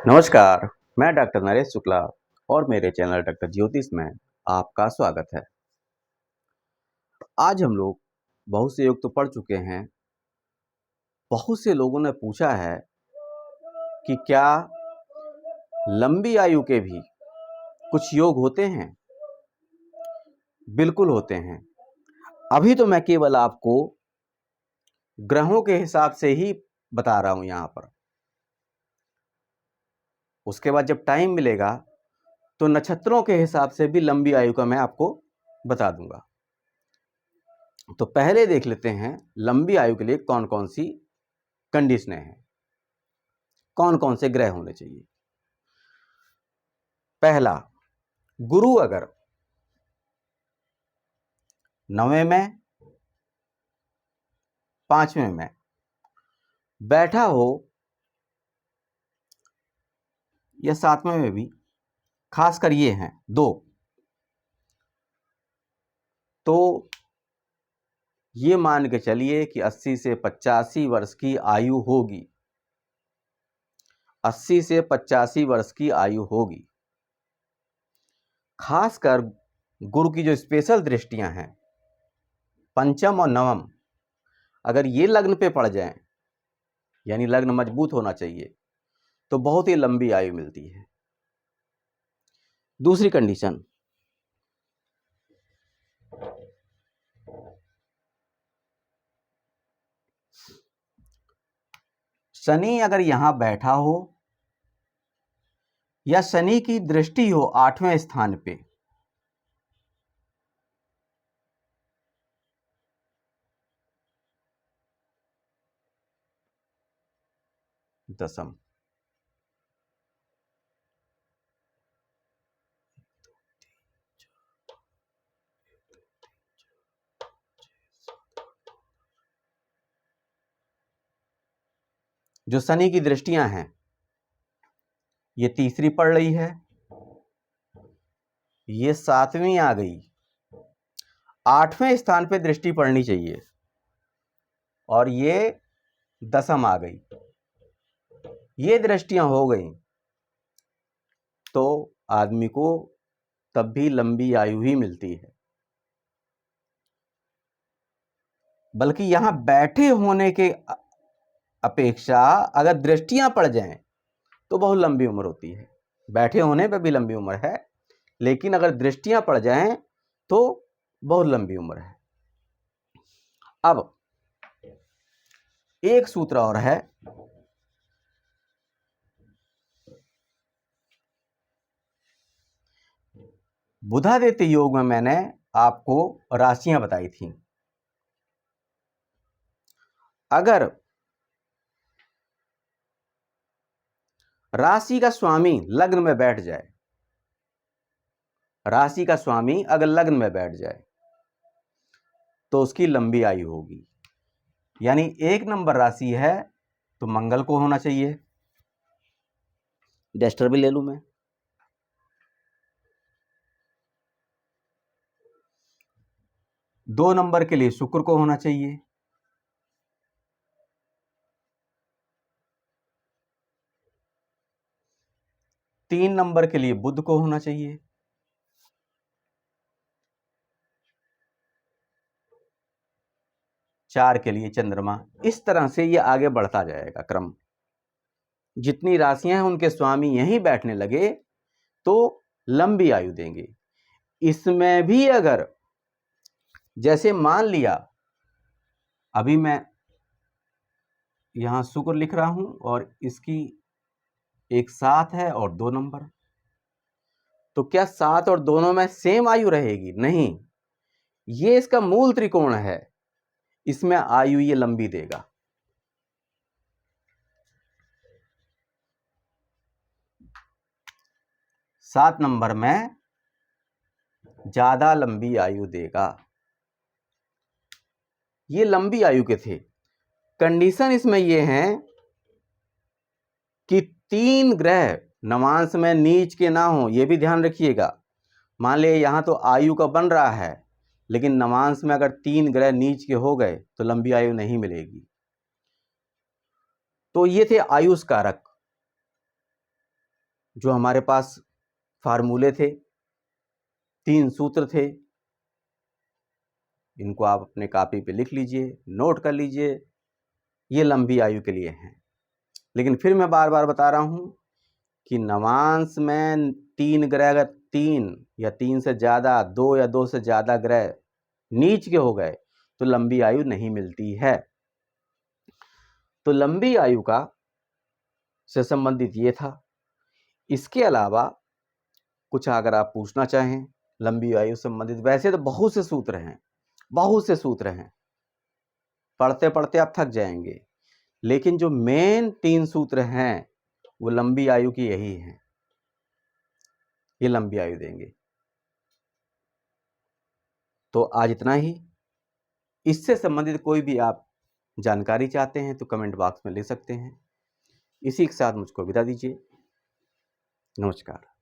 नमस्कार, मैं डॉक्टर नरेश शुक्ला और मेरे चैनल डॉक्टर ज्योतिष में आपका स्वागत है। आज हम लोग बहुत से योग तो पढ़ चुके हैं। बहुत से लोगों ने पूछा है कि क्या लंबी आयु के भी कुछ योग होते हैं? बिल्कुल होते हैं। अभी तो मैं केवल आपको ग्रहों के हिसाब से ही बता रहा हूं यहां पर। उसके बाद जब टाइम मिलेगा तो नक्षत्रों के हिसाब से भी लंबी आयु का मैं आपको बता दूंगा। तो पहले देख लेते हैं लंबी आयु के लिए कौन कौन सी कंडीशनें हैं, कौन कौन से ग्रह होने चाहिए। पहला, गुरु अगर 9वें में, 5वें में बैठा हो या 7वें में भी, खासकर ये हैं दो, तो ये मान के चलिए कि 80 से 85 वर्ष की आयु होगी। 80 से 85 वर्ष की आयु होगी। खासकर गुरु की जो स्पेशल दृष्टियां हैं, पंचम और नवम, अगर ये लग्न पे पड़ जाएं, यानी लग्न मजबूत होना चाहिए, तो बहुत ही लंबी आयु मिलती है। दूसरी कंडीशन, शनि अगर यहां बैठा हो या शनि की दृष्टि हो 8वें स्थान पे, दसम, जो शनि की दृष्टियां हैं, ये तीसरी पड़ रही है, ये 7वीं आ गई, 8वें स्थान पे दृष्टि पड़नी चाहिए, और ये दसम आ गई। ये दृष्टियां हो गई तो आदमी को तब भी लंबी आयु ही मिलती है। बल्कि यहां बैठे होने के अपेक्षा अगर दृष्टियां पड़ जाएं तो बहुत लंबी उम्र होती है। बैठे होने पे भी लंबी उम्र है, लेकिन अगर दृष्टियां पड़ जाएं तो बहुत लंबी उम्र है। अब एक सूत्र और है, बुधादित्य योग में मैंने आपको राशियां बताई थी। अगर राशि का स्वामी लग्न में बैठ जाए, राशि का स्वामी अगर लग्न में बैठ जाए तो उसकी लंबी आयु होगी। यानी 1 नंबर राशि है तो मंगल को होना चाहिए। डस्टर भी ले लूं मैं। 2 नंबर के लिए शुक्र को होना चाहिए। 3 नंबर के लिए बुध को होना चाहिए। 4 के लिए चंद्रमा। इस तरह से ये आगे बढ़ता जाएगा क्रम। जितनी राशियां हैं उनके स्वामी यहीं बैठने लगे तो लंबी आयु देंगे। इसमें भी अगर, जैसे मान लिया, अभी मैं यहां शुक्र लिख रहा हूं और इसकी एक 7 है और 2 नंबर, तो क्या 7 और दोनों में सेम आयु रहेगी? नहीं, ये इसका मूल त्रिकोण है, इसमें आयु ये लंबी देगा। 7 नंबर में ज्यादा लंबी आयु देगा। ये लंबी आयु के थे। कंडीशन इसमें ये है कि 3 ग्रह नवांश में नीच के ना हो, ये भी ध्यान रखिएगा। मान लिया यहां तो आयु का बन रहा है, लेकिन नवांश में अगर 3 ग्रह नीच के हो गए तो लंबी आयु नहीं मिलेगी। तो ये थे आयुष कारक। जो हमारे पास फार्मूले थे, 3 सूत्र थे, इनको आप अपने कॉपी पे लिख लीजिए, नोट कर लीजिए, ये लंबी आयु के लिए हैं। लेकिन फिर मैं बार बार बता रहा हूँ कि नवांश में 3 ग्रह, अगर 3 या 3 से ज़्यादा, 2 या 2 से ज़्यादा ग्रह नीच के हो गए तो लंबी आयु नहीं मिलती है। तो लंबी आयु का से संबंधित ये था। इसके अलावा कुछ अगर आप पूछना चाहें लंबी आयु से संबंधित, वैसे तो बहुत से सूत्र हैं, बहुत से सूत्र हैं, पढ़ते पढ़ते आप थक जाएंगे, लेकिन जो मेन 3 सूत्र हैं वो लंबी आयु की यही हैं, ये लंबी आयु देंगे। तो आज इतना ही। इससे संबंधित कोई भी आप जानकारी चाहते हैं तो कमेंट बॉक्स में लिख सकते हैं। इसी के साथ मुझको विदा दीजिए। नमस्कार।